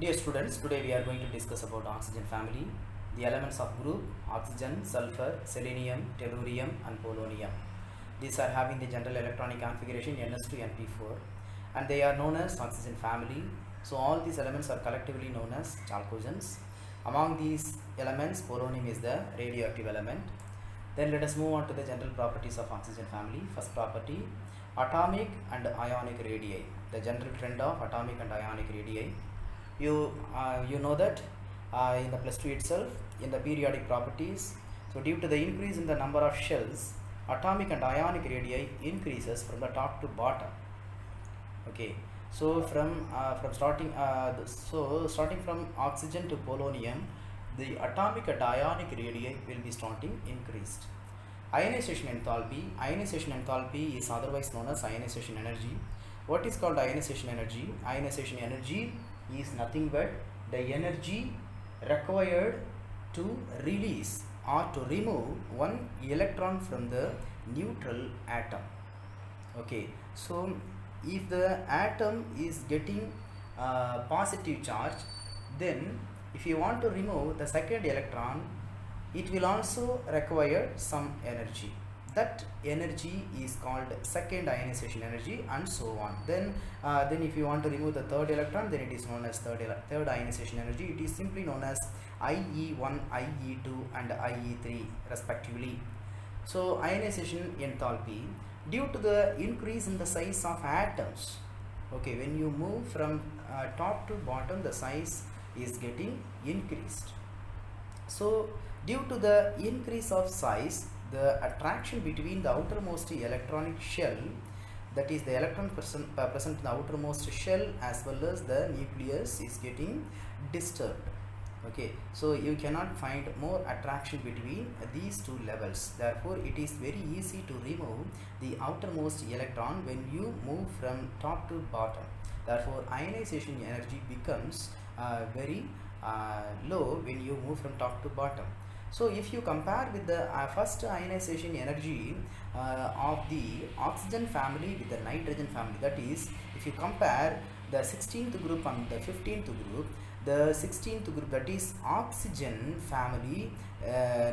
Dear students, today we are going to discuss about oxygen family, the elements of group oxygen, sulfur, selenium, tellurium and polonium. These are having the general electronic configuration Ns2 Np4 and they are known as oxygen family. So all these elements are collectively known as chalcogens. Among these elements, polonium is the radioactive element. Then let us move on to the general properties of oxygen family. First property, atomic and ionic radii. The general trend of atomic and ionic radii. You know that in the plus 2 itself, in the periodic properties, so due to the increase in the number of shells, atomic and ionic radii increases from the top to bottom. Okay, so starting from oxygen to polonium, the atomic and ionic radii will be starting increased. Ionization enthalpy is otherwise known as ionization energy. What is called ionization energy? Ionization energy is nothing but the energy required to release or to remove one electron from the neutral atom. Okay, so if the atom is getting positive charge, then if you want to remove the second electron, it will also require some energy. That energy is called second ionization energy, and so on. Then if you want to remove the third electron, then it is known as third ionization energy. It is simply known as IE1, IE2 and IE3 respectively. So ionization enthalpy, due to the increase in the size of atoms, okay, when you move from top to bottom, the size is getting increased. So due to the increase of size, the attraction between the outermost electronic shell, that is the electron present in the outermost shell as well as the nucleus, is getting disturbed. Okay, so you cannot find more attraction between these two levels. Therefore it is very easy to remove the outermost electron when you move from top to bottom. Therefore ionization energy becomes very low when you move from top to bottom. So if you compare with the first ionization energy of the oxygen family with the nitrogen family, that is, if you compare the 16th group and the 15th group, the 16th group, that is oxygen family,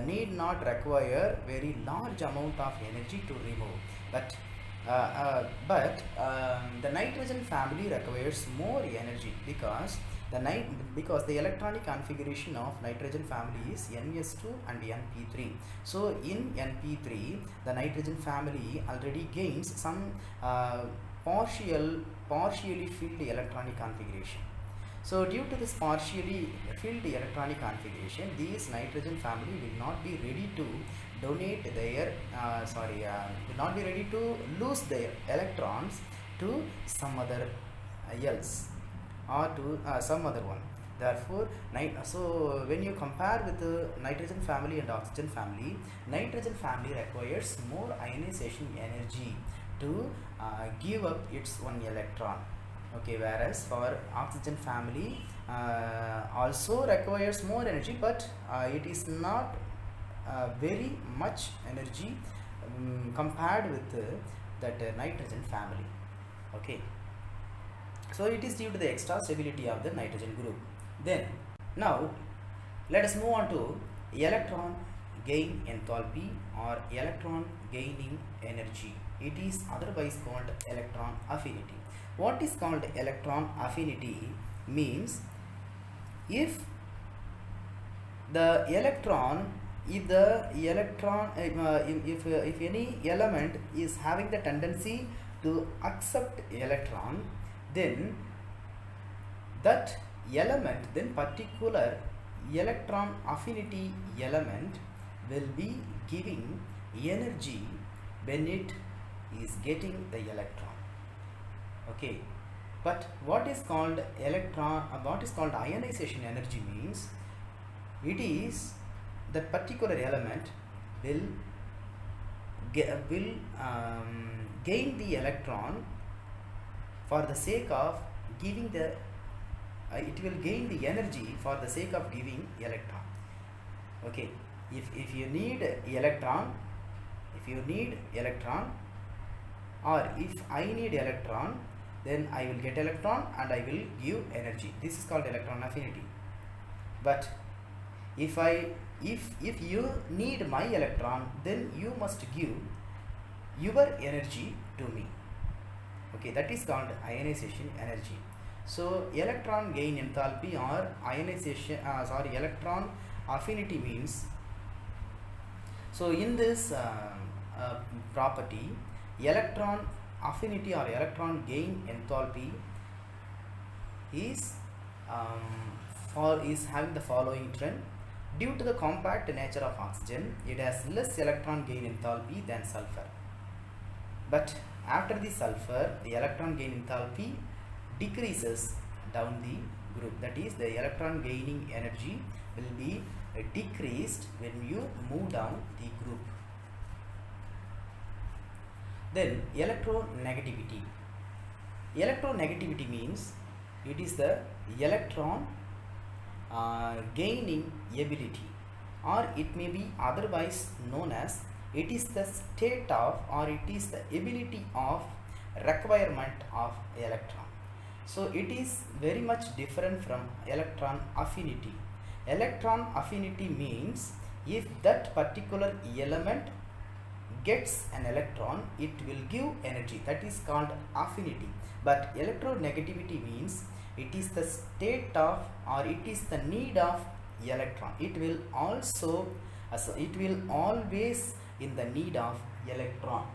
need not require very large amount of energy to remove, but the nitrogen family requires more energy because the electronic configuration of nitrogen family is Ns2 and Np3. So in Np3, the nitrogen family already gains some partially filled electronic configuration. So due to this partially filled electronic configuration, these nitrogen family will not be ready to donate their will not be ready to lose their electrons to some other else or to some other one. Therefore so when you compare with the nitrogen family and oxygen family, nitrogen family requires more ionization energy to give up its one electron. Okay, whereas for oxygen family also requires more energy, but it is not very much energy compared with that nitrogen family. Okay, so it is due to the extra stability of the nitrogen group. Then now let us move on to electron gain enthalpy or electron gaining energy. It is otherwise called electron affinity. What is called electron affinity means if any element is having the tendency to accept electron, then that element, then particular electron affinity element will be giving energy when it is getting the electron. Okay, but what is called ionization energy means it is that particular element will gain the electron for the sake of giving the it will gain the energy for the sake of giving electron. Okay, if you need electron, or if I need electron, then I will get electron and I will give energy. This is called electron affinity. But if you need my electron, then you must give your energy to me. Okay, that is called ionization energy. So electron gain enthalpy or ionization electron affinity means, so in this property, electron affinity or electron gain enthalpy is having the following trend. Due to the compact nature of oxygen, it has less electron gain enthalpy than sulfur. But after the sulfur, the electron gain enthalpy decreases down the group. That is, the electron gaining energy will be decreased when you move down the group. Then electronegativity. Electronegativity means it is the electron gaining ability, or it may be otherwise known as it is the state of, or it is the ability of requirement of electron. So it is very much different from electron affinity. Electron affinity means if that particular element gets an electron, it will give energy. That is called affinity. But electronegativity means it is the state of, or it is the need of electron. It will also, it will always in the need of electron.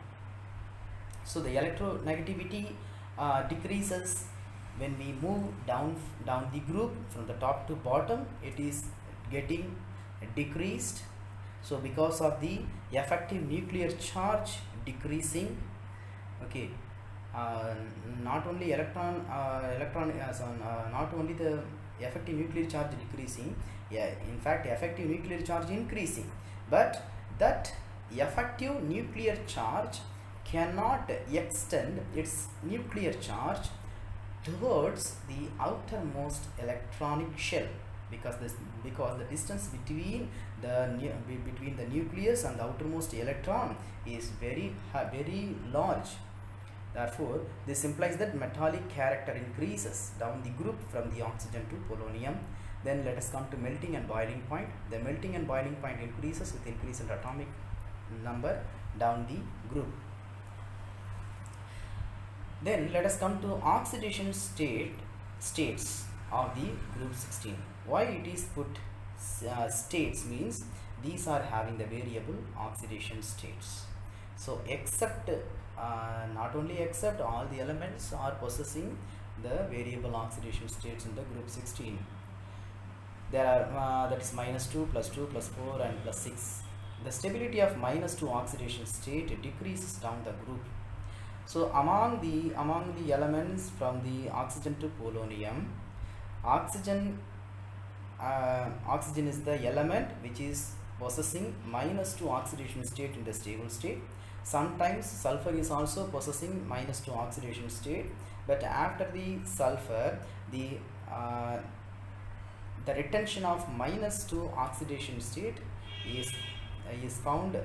So the electronegativity decreases when we move down the group from the top to bottom. It is getting decreased. So because of the effective nuclear charge decreasing, okay, not only not only the effective nuclear charge decreasing, in fact effective nuclear charge increasing, but that effective nuclear charge cannot extend its nuclear charge towards the outermost electronic shell, because the distance between the nucleus and the outermost electron is very large. Therefore, this implies that metallic character increases down the group from the oxygen to polonium. Then let us come to melting and boiling point. The melting and boiling point increases with increase in atomic number down the group. Then let us come to oxidation states of the group 16. Why it is put states means these are having the variable oxidation states. So except not only except, all the elements are possessing the variable oxidation states in the group 16. There are that is -2, +2, +4 and +6. The stability of -2 oxidation state decreases down the group. So among the elements from the oxygen to polonium, oxygen is the element which is possessing -2 oxidation state in the stable state. Sometimes sulfur is also possessing -2 oxidation state, but after the sulfur, the retention of -2 oxidation state is found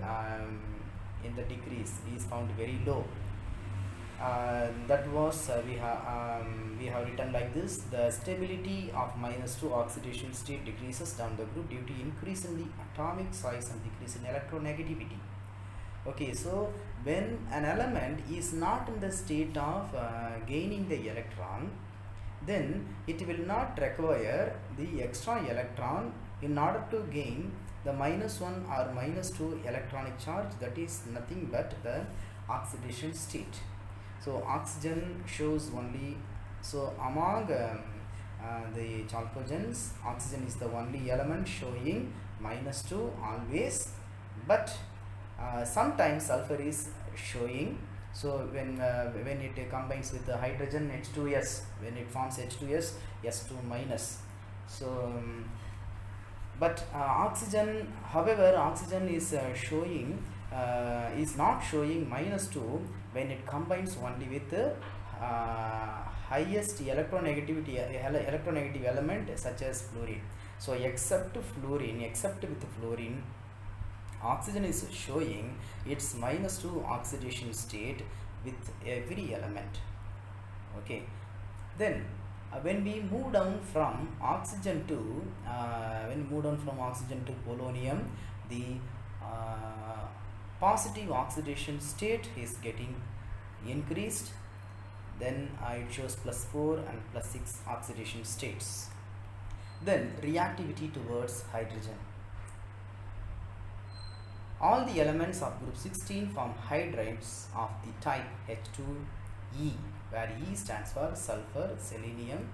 in the decrease, is found very low. That was we have written like this: the stability of -2 oxidation state decreases down the group due to increase in the atomic size and decrease in electronegativity. Okay, so when an element is not in the state of gaining the electron, then it will not require the extra electron in order to gain the -1 or -2 electronic charge. That is nothing but the oxidation state. So oxygen shows only, so among the chalcogens, oxygen is the only element showing -2 always, but sometimes sulfur is showing. So when it combines with the hydrogen H2S, when it forms H2S, S2-. So but oxygen, however, oxygen is showing is not showing -2 when it combines only with the highest electronegative element such as fluorine. So except with fluorine, oxygen is showing its -2 oxidation state with every element. Okay, then when we move down from oxygen to polonium, the positive oxidation state is getting increased. Then it shows +4 and +6 oxidation states. Then reactivity towards hydrogen. All the elements of group 16 form hydrides of the type H2E, where E stands for sulfur, selenium,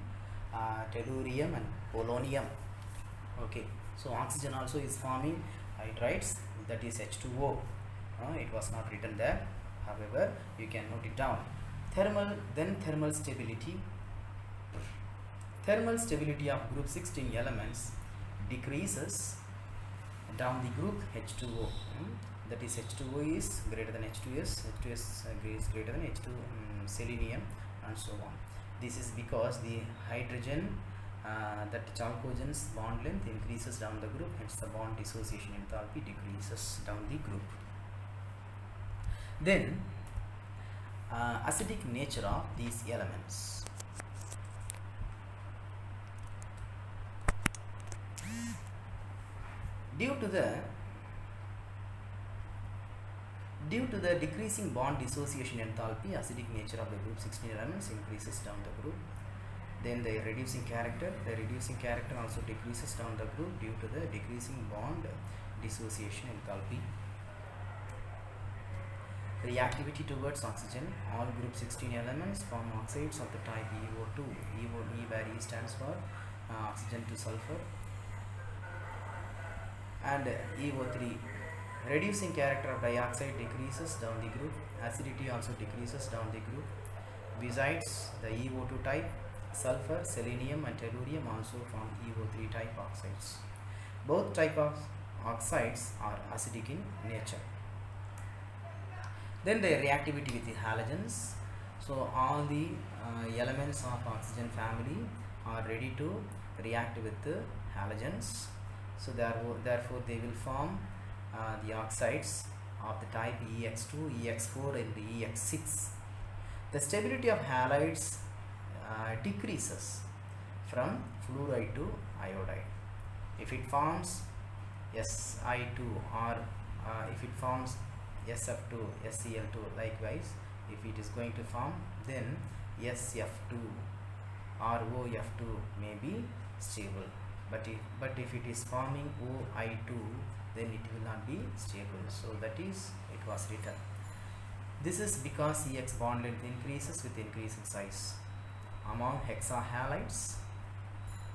tellurium and polonium. Okay, so oxygen also is forming hydrides, that is H2O. It was not written there, however you can note it down. Thermal stability. Thermal stability of group 16 elements decreases down the group H2O. That is H2O is greater than H2S, H2S is greater than H2 selenium and so on. This is because the hydrogen that chalcogen's bond length increases down the group, hence the bond dissociation enthalpy decreases down the group. Then acidic nature of these elements. Due to the decreasing bond dissociation enthalpy, acidic nature of the group 16 elements increases down the group. Then the reducing character also decreases down the group due to the decreasing bond dissociation enthalpy. Reactivity towards oxygen. All group 16 elements form oxides of the type EO2. E where E stands for oxygen to sulfur, and EO3. Reducing character of dioxide decreases down the group. Acidity also decreases down the group. Besides the EO2 type, sulfur, selenium and tellurium also form EO3 type oxides. Both type of oxides are acidic in nature. Then the reactivity with the halogens. So all the elements of oxygen family are ready to react with the halogens. So therefore they will form the oxides of the type EX2, EX4 and the EX6. The stability of halides decreases from fluoride to iodide. If it forms Si2 or if it forms SF2, SCl2, likewise if it is going to form, then SF2 or OF2 may be stable, but if it is forming OI2, then it will not be stable. So that is it was written. This is because EX bond length increases with increasing size. Among hexahalides,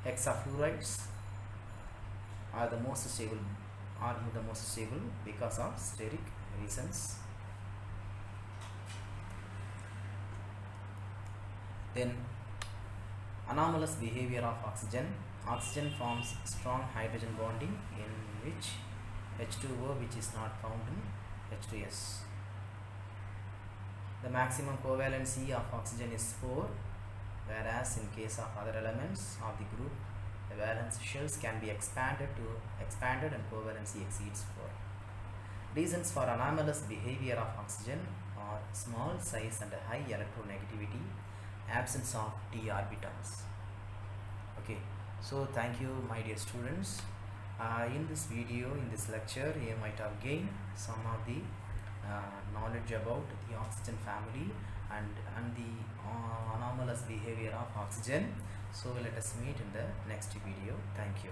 hexafluorides are the most stable because of steric reasons. Then anomalous behavior of oxygen. Oxygen forms strong hydrogen bonding in which H2O, which is not found in H2S. The maximum covalency of oxygen is 4, whereas in case of other elements of the group, the valence shells can be expanded and covalency exceeds 4. Reasons for anomalous behavior of oxygen are small size and high electronegativity, absence of d orbitals. Okay, so thank you my dear students. In this video, in this lecture, you might have gained some of the knowledge about the oxygen family and the anomalous behavior of oxygen. So let us meet in the next video. Thank you.